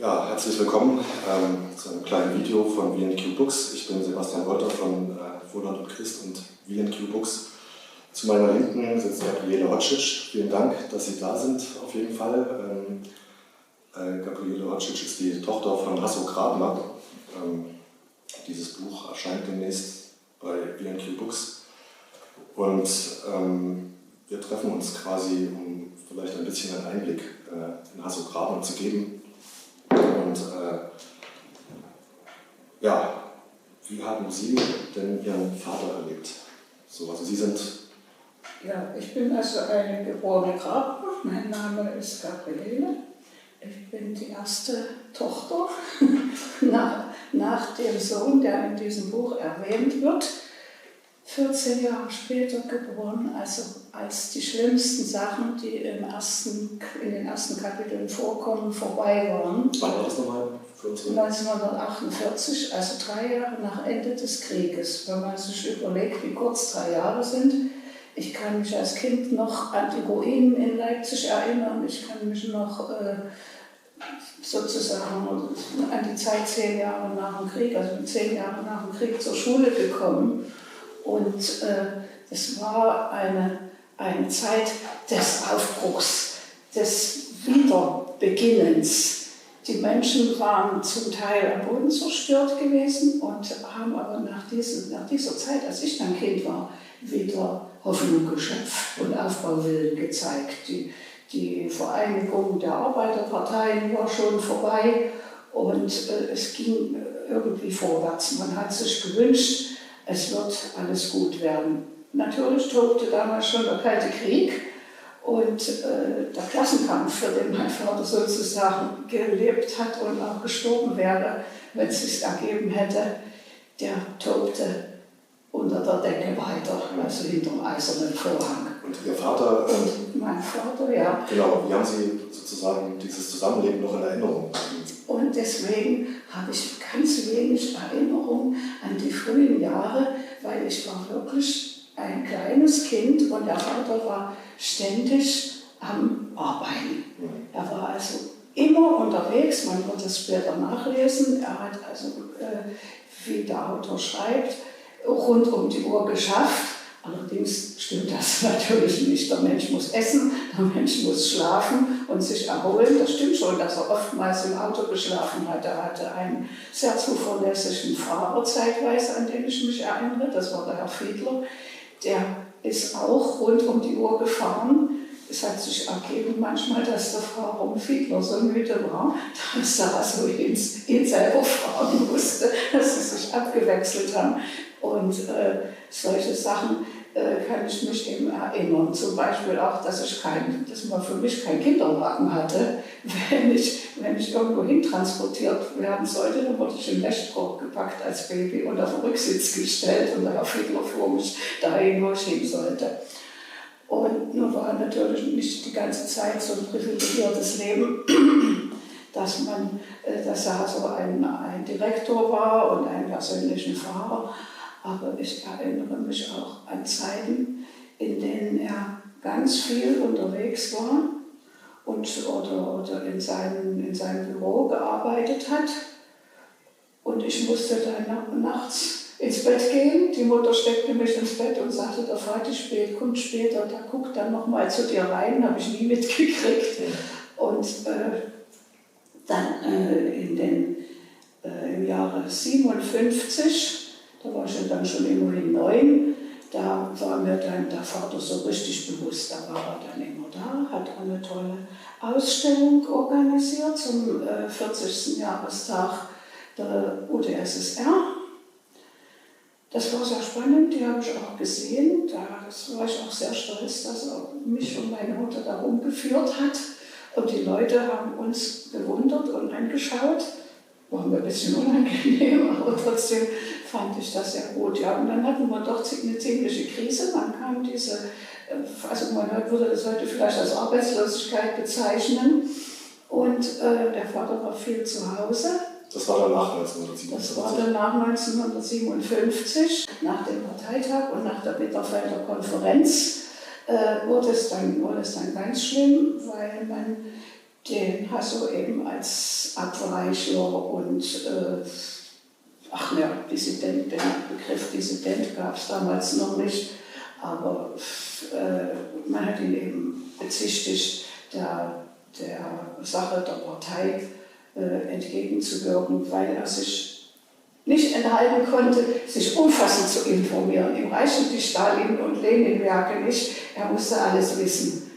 Ja, herzlich willkommen zu einem kleinen Video von V&Q Books. Ich bin Sebastian Wolter von Wohland und Christ und V&Q Books. Zu meiner Linken sitzt Gabriele Hotschitsch. Vielen Dank, dass Sie da sind, auf jeden Fall. Gabriele Hotschitsch ist die Tochter von Hasso Grabner. Dieses Buch erscheint demnächst bei V&Q Books. Und wir treffen uns quasi, um vielleicht ein bisschen einen Einblick in Hasso Grabner zu geben. Und ja, wie haben Sie denn Ihren Vater erlebt? So, also Sie sind... Ja, ich bin also eine geborene Grabner. Mein Name ist Gabriele. Ich bin die erste Tochter nach dem Sohn, der in diesem Buch erwähnt wird. 14 Jahre später geboren, also als die schlimmsten Sachen, die in den ersten Kapiteln vorkommen, vorbei waren. Wann war das nochmal für uns? 1948, also 3 Jahre nach Ende des Krieges. Wenn man sich überlegt, wie kurz 3 Jahre sind. Ich kann mich als Kind noch an die Ruinen in Leipzig erinnern. Ich kann mich noch sozusagen an die Zeit 10 Jahre nach dem Krieg, also 10 Jahre nach dem Krieg zur Schule gekommen. Und es war eine Zeit des Aufbruchs, des Wiederbeginnens. Die Menschen waren zum Teil am Boden zerstört gewesen und haben aber nach dieser Zeit, als ich dann Kind war, wieder Hoffnung geschöpft und Aufbauwillen gezeigt. Die Vereinigung der Arbeiterparteien war schon vorbei und es ging irgendwie vorwärts. Man hat sich gewünscht, es wird alles gut werden. Natürlich tobte damals schon der Kalte Krieg und der Klassenkampf, für den mein Vater sozusagen gelebt hat und auch gestorben wäre, wenn es sich ergeben hätte, der tobte unter der Decke weiter, also hinter dem eisernen Vorhang. Und Ihr Vater? Und mein Vater, ja. Genau, wie haben Sie sozusagen dieses Zusammenleben noch in Erinnerung? Und deswegen habe ich ganz wenig Erinnerung an die frühen Jahre, weil ich war wirklich ein kleines Kind und der Vater war ständig am Arbeiten. Er war also immer unterwegs, man wird es später nachlesen. Er hat also, wie der Autor schreibt, rund um die Uhr geschafft. Allerdings stimmt das natürlich nicht. Der Mensch muss essen, der Mensch muss schlafen und sich erholen. Das stimmt schon, dass er oftmals im Auto geschlafen hat. Er hatte einen sehr zuverlässigen Fahrer zeitweise, an den ich mich erinnere. Das war der Herr Fiedler. Der ist auch rund um die Uhr gefahren. Es hat sich ergeben manchmal, dass der Fahrer Fiedler so müde war, dass er also ihn selber fahren musste, dass sie sich abgewechselt haben. Und solche Sachen kann ich mich eben erinnern. Zum Beispiel auch, dass man für mich keinen Kinderwagen hatte. Wenn ich irgendwo hin transportiert werden sollte, dann wurde ich in Lechkorb gepackt als Baby und auf den Rücksitz gestellt und der Herr Fiedler fuhr mich dahin, wo ich hin sollte. Und nun war natürlich nicht die ganze Zeit so ein privilegiertes Leben, dass er so ein Direktor war und einen persönlichen Fahrer. Aber ich erinnere mich auch an Zeiten, in denen er ganz viel unterwegs war oder in seinem Büro gearbeitet hat. Und ich musste dann nachts ins Bett gehen. Die Mutter steckte mich ins Bett und sagte, der Vati kommt später, der guckt dann nochmal zu dir rein. Habe ich nie mitgekriegt. Und dann im Jahre 57, da war ich dann schon immerhin 9, da war mir dann der Vater so richtig bewusst, da war er dann immer da, hat eine tolle Ausstellung organisiert zum 40. Jahrestag der UdSSR. Das war sehr spannend, die habe ich auch gesehen, da war ich auch sehr stolz, dass er mich und meine Mutter da rumgeführt hat. Und die Leute haben uns bewundert und angeschaut. War mir ein bisschen unangenehm, aber trotzdem fand ich das sehr gut. Ja, und dann hatten wir doch eine ziemliche Krise. Man kam man würde das heute vielleicht als Arbeitslosigkeit bezeichnen. Und der Vater war viel zu Hause. Das war dann nach 1957? Das war dann nach 1957, nach dem Parteitag und nach der Bitterfelder Konferenz. Wurde es dann ganz schlimm, weil man den Hasso eben als Abweichler und Dissident, den Begriff Dissident gab es damals noch nicht, aber man hat ihn eben bezichtigt, der Sache der Partei entgegenzuwirken, weil er sich nicht enthalten konnte, sich umfassend zu informieren. Ihm reichten die Stalin- und Lenin-Werke nicht, er musste alles wissen.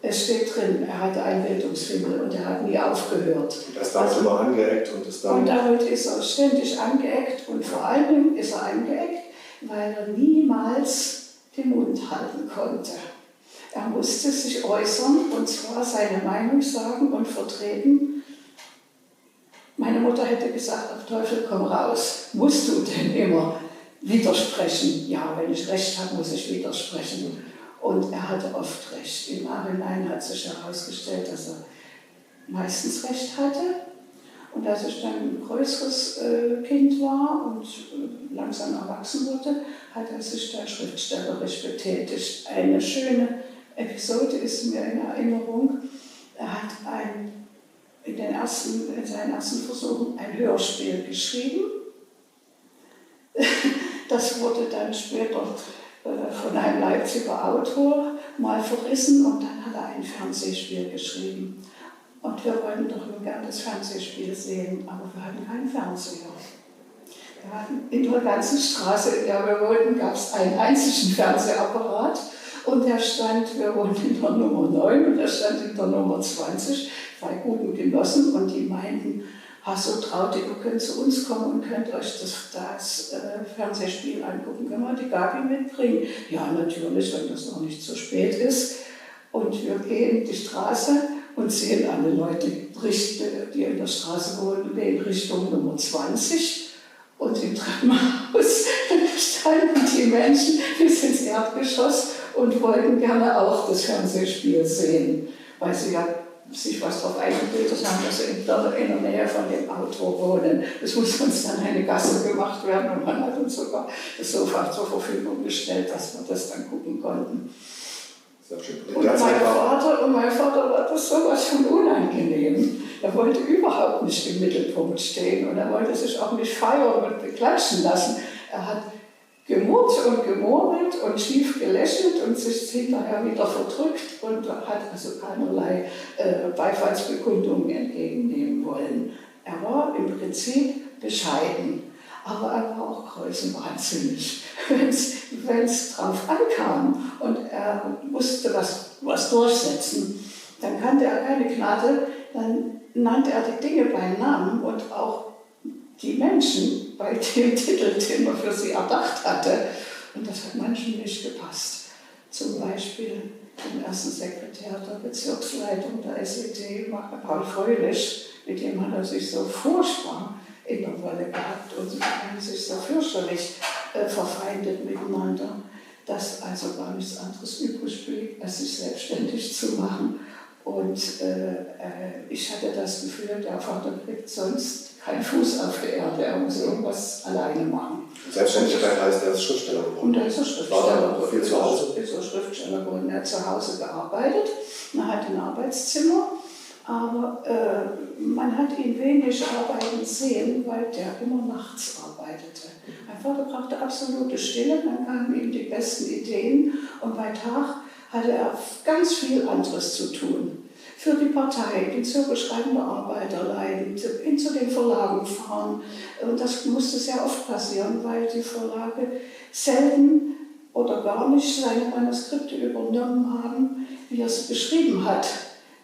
Es steht drin, er hatte einen Bildungsfimmel und er hat nie aufgehört. Und er ist damit immer angeeckt und ist dann... Und damit ist er ständig angeeckt und vor allem ist er angeeckt, weil er niemals den Mund halten konnte. Er musste sich äußern und zwar seine Meinung sagen und vertreten. Meine Mutter hätte gesagt, auf Teufel komm raus, musst du denn immer widersprechen? Ja, wenn ich Recht habe, muss ich widersprechen. Und er hatte oft Recht. Im Nachhinein hat sich herausgestellt, dass er meistens Recht hatte. Und als ich dann ein größeres Kind war und langsam erwachsen wurde, hat er sich da schriftstellerisch betätigt. Eine schöne Episode ist mir in Erinnerung. Er hat in seinen ersten Versuchen ein Hörspiel geschrieben. Das wurde dann später von einem Leipziger Autor mal verrissen und dann hat er ein Fernsehspiel geschrieben. Und wir wollten doch nur gern das Fernsehspiel sehen, aber wir hatten keinen Fernseher. Wir hatten in der ganzen Straße, in der wir wohnten, gab es einen einzigen Fernsehapparat und der stand, wir wohnten in der Nummer 9 und der stand in der Nummer 20 bei guten Genossen und die meinten, Hasso, traut ihr könnt zu uns kommen und könnt euch das Fernsehspiel angucken. Können wir die Gabi mitbringen? Ja, natürlich, wenn das noch nicht zu spät ist. Und wir gehen die Straße und sehen alle Leute, die in der Straße wohnen, gehen Richtung Nummer 20. Und im Treppenhaus standen die Menschen bis ins Erdgeschoss und wollten gerne auch das Fernsehspiel sehen, weil sie ja sich was darauf eingebildet haben, dass sie in der Nähe von dem Autor wohnen. Es musste uns dann eine Gasse gemacht werden und man hat uns sogar das Sofa zur Verfügung gestellt, dass wir das dann gucken konnten. Sehr schön. Und mein Vater war das sowas von unangenehm. Er wollte überhaupt nicht im Mittelpunkt stehen und er wollte sich auch nicht feiern und beklatschen lassen. Er hat gemurrt und gemurmelt und schief gelächelt und sich hinterher wieder verdrückt und hat also keinerlei Beifallsbekundungen entgegennehmen wollen. Er war im Prinzip bescheiden, aber er war auch größenwahnsinnig, wenn es drauf ankam und er musste was durchsetzen. Dann kannte er keine Gnade, dann nannte er die Dinge beim Namen und auch die Menschen bei dem Titel, den er für sie erdacht hatte. Und das hat manchen nicht gepasst. Zum Beispiel den ersten Sekretär der Bezirksleitung der SED, Paul Fröhlich, mit dem hat er sich so furchtbar in der Wolle gehabt und sie haben sich so fürchterlich verfeindet miteinander, dass also gar nichts anderes übrig blieb, als sich selbstständig zu machen. Und ich hatte das Gefühl, der Vater kriegt sonst keinen Fuß auf der Erde, er muss irgendwas alleine machen. Selbstständigkeit heißt, er ist Schriftsteller geworden. Und er ist Schriftsteller geworden. Viel zu Hause? Ist Schriftsteller geworden. Er hat zu Hause gearbeitet, er hat ein Arbeitszimmer, aber man hat ihn wenig arbeiten sehen, weil der immer nachts arbeitete. Mein Vater brauchte absolute Stille, dann kamen ihm die besten Ideen und bei Tag hatte er ganz viel anderes zu tun. Für die Partei, den zurückschreibende Arbeiter leiden, hin zu den Verlagen fahren. Und das musste sehr oft passieren, weil die Verlage selten oder gar nicht seine Manuskripte übernommen haben, wie er es beschrieben hat.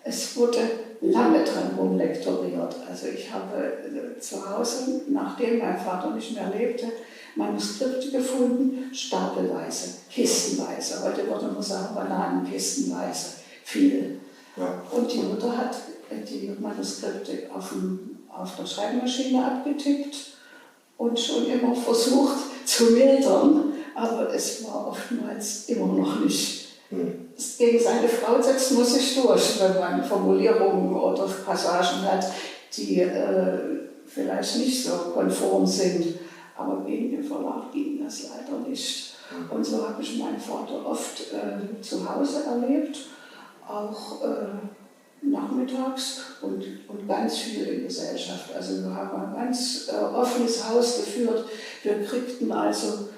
Es wurde lange dran rumlektoriert. Also ich habe zu Hause, nachdem mein Vater nicht mehr lebte, Manuskripte gefunden, stapelweise, kistenweise. Heute würde man sagen, Bananenkistenweise, viel. Ja. Und die Mutter hat die Manuskripte auf der Schreibmaschine abgetippt und schon immer versucht zu mildern, aber es war oftmals immer noch nicht. Gegen seine Frau setzt man sich durch, wenn man Formulierungen oder Passagen hat, die vielleicht nicht so konform sind, aber gegen den Verlag ging das leider nicht. Und so habe ich meinen Vater oft zu Hause erlebt, auch nachmittags und ganz viel in Gesellschaft. Also wir haben ein ganz offenes Haus geführt. Wir kriegten also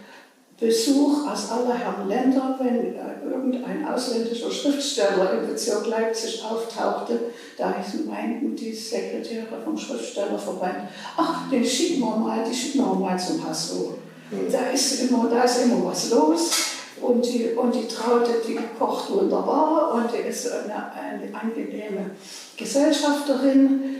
Besuch aus aller Herren Länder, wenn irgendein ausländischer Schriftsteller im Bezirk Leipzig auftauchte. Da meinten die Sekretäre vom Schriftstellerverband, ach, die schicken wir mal zum Hasso. Da ist immer was los. Und die Traute, die kocht wunderbar und die ist eine angenehme Gesellschafterin.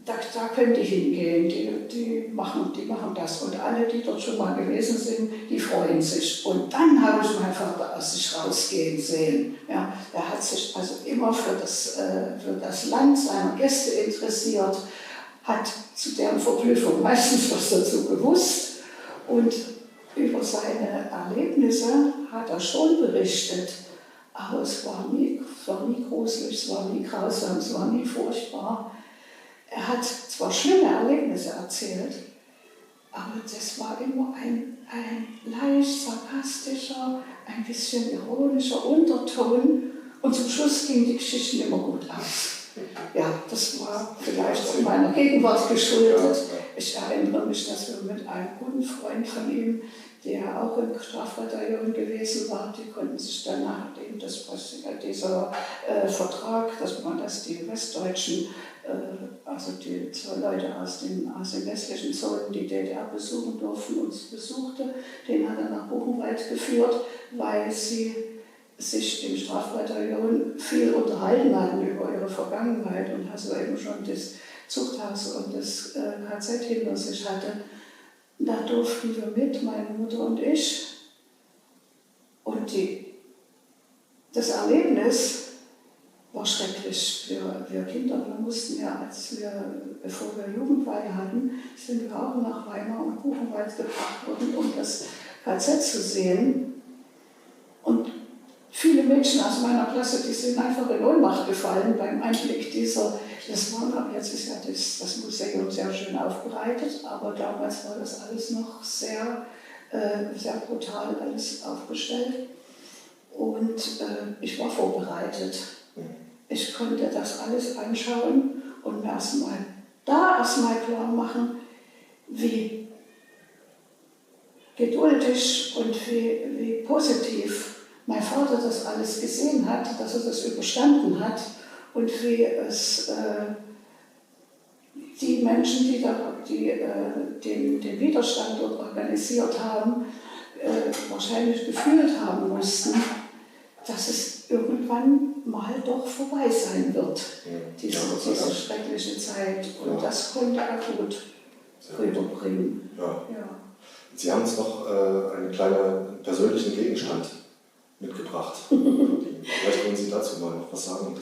Da könnt ihr hingehen, die machen das. Und alle, die dort schon mal gewesen sind, die freuen sich. Und dann habe ich meinen Vater aus sich rausgehen sehen. Ja, er hat sich also immer für das Land seiner Gäste interessiert, hat zu deren Verblüffung meistens was dazu gewusst. Und über seine Erlebnisse hat er schon berichtet. Aber es war nie gruselig, es war nie grausam, es war nie furchtbar. Er hat zwar schlimme Erlebnisse erzählt, aber das war immer ein leicht sarkastischer, ein bisschen ironischer Unterton und zum Schluss gingen die Geschichten immer gut aus. Ja, das war vielleicht auch meiner Gegenwart geschuldet. Ich erinnere mich, dass wir mit einem guten Freund von ihm, der auch im Strafbataillon gewesen war, die konnten sich dann, nachdem dieser Vertrag, dass die Westdeutschen, also die zwei Leute aus den westlichen Zonen, die DDR besuchen durften, uns besuchte, den hat er nach Buchenwald geführt, weil sie sich im Strafbataillon viel unterhalten hatten über ihre Vergangenheit und also eben schon das Zuchthaus und das KZ hinter sich hatte. Da durften wir mit, meine Mutter und ich. Und das Erlebnis war schrecklich. Wir Kinder, wir mussten ja, bevor wir Jugendweihe hatten, sind wir auch nach Weimar und Buchenwald gebracht worden, um das KZ zu sehen. Und viele Mädchen aus meiner Klasse, die sind einfach in Ohnmacht gefallen beim Anblick dieser. Jetzt ist ja das Museum sehr schön aufbereitet, aber damals war das alles noch sehr, sehr brutal alles aufgestellt. Und ich war vorbereitet. Ich konnte das alles anschauen und mir erstmal klar machen, wie geduldig und wie positiv mein Vater das alles gesehen hat, dass er das überstanden hat und wie es die Menschen, die den Widerstand dort organisiert haben, wahrscheinlich gefühlt haben mussten, dass es irgendwann mal doch vorbei sein wird, diese schreckliche Zeit. Und das konnte er gut rüberbringen. Ja. Sie haben uns noch einen kleinen persönlichen Gegenstand mitgebracht. Vielleicht wollen Sie dazu mal noch was sagen.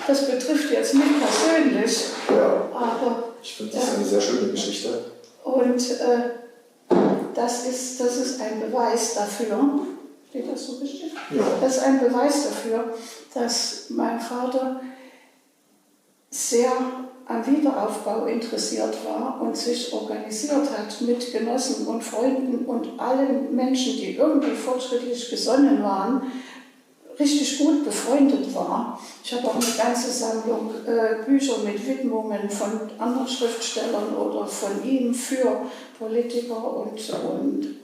Das betrifft jetzt mich persönlich. Ja, aber ich finde, das ist eine sehr schöne Geschichte. Und das ist ein Beweis dafür, steht das so richtig? Ja. Das ist ein Beweis dafür, dass mein Vater sehr am Wiederaufbau interessiert war und sich organisiert hat mit Genossen und Freunden und allen Menschen, die irgendwie fortschrittlich gesonnen waren, richtig gut befreundet war. Ich habe auch eine ganze Sammlung Bücher mit Widmungen von anderen Schriftstellern oder von ihm für Politiker und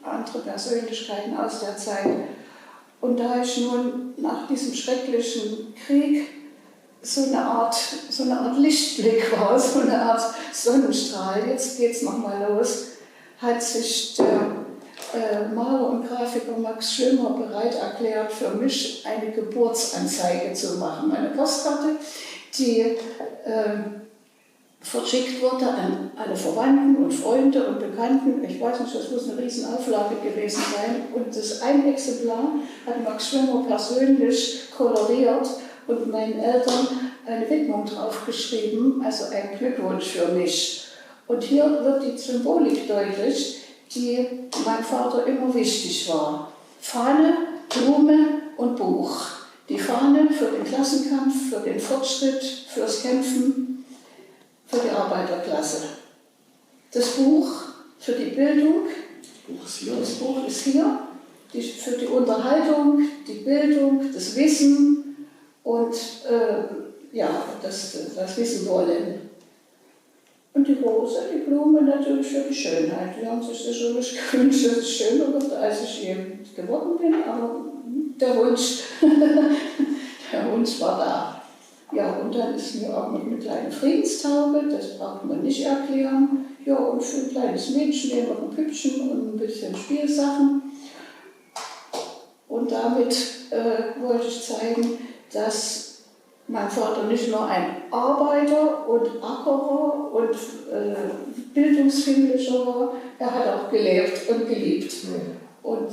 andere Persönlichkeiten aus der Zeit. Und da ich nun nach diesem schrecklichen Krieg so eine Art Lichtblick war, so eine Art Sonnenstrahl, jetzt geht's nochmal los, hat sich der Maler und Grafiker Max Schlimmer bereit erklärt, für mich eine Geburtsanzeige zu machen. Eine Postkarte, die verschickt wurde an alle Verwandten und Freunde und Bekannten. Ich weiß nicht, das muss eine Riesenauflage gewesen sein. Und das ein Exemplar hat Max Schlimmer persönlich koloriert und meinen Eltern eine Widmung draufgeschrieben, also ein Glückwunsch für mich. Und hier wird die Symbolik deutlich, die meinem Vater immer wichtig war. Fahne, Blume und Buch. Die Fahne für den Klassenkampf, für den Fortschritt, fürs Kämpfen, für die Arbeiterklasse. Das Buch für die Bildung. Das Buch ist hier. Für die Unterhaltung, die Bildung, das Wissen und das wissen wollen. Und die Rose, die Blume natürlich für die Schönheit. Die haben sich sicherlich gewünscht, dass es schöner wird, als ich je geworden bin, aber der Wunsch, der Wunsch war da. Ja, und dann ist mir auch noch eine kleine Friedenstaube, das braucht man nicht erklären. Ja, und für ein kleines Mädchen hier noch ein Püppchen und ein bisschen Spielsachen. Und damit wollte ich zeigen, dass mein Vater nicht nur ein Arbeiter und Ackerer und Bildungsfindiger war, er hat auch gelebt und geliebt. Und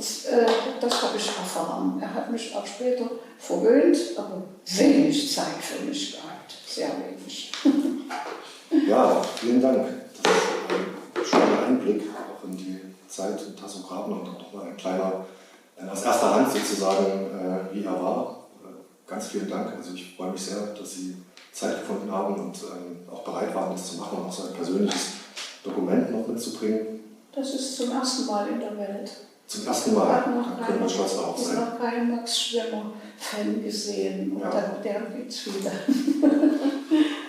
das habe ich erfahren. Er hat mich auch später verwöhnt, aber wenig Zeit für mich gehabt. Sehr wenig. Ja, vielen Dank. Das ist ein schöner Einblick auch in die Zeit in Tasso Grabner und auch nochmal ein kleiner, aus erster Hand sozusagen, wie er war. Ganz vielen Dank. Also ich freue mich sehr, dass Sie Zeit gefunden haben und auch bereit waren, das zu machen und auch so ein persönliches Dokument noch mitzubringen. Das ist zum ersten Mal in der Welt. Zum ersten Mal, da können wir stolz darauf sein. Ich habe noch keinen Max Schwimmer-Fan gesehen und ja. der gibt es viele.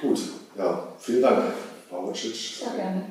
Gut, ja, vielen Dank, Frau Rutschitsch. Sehr gerne.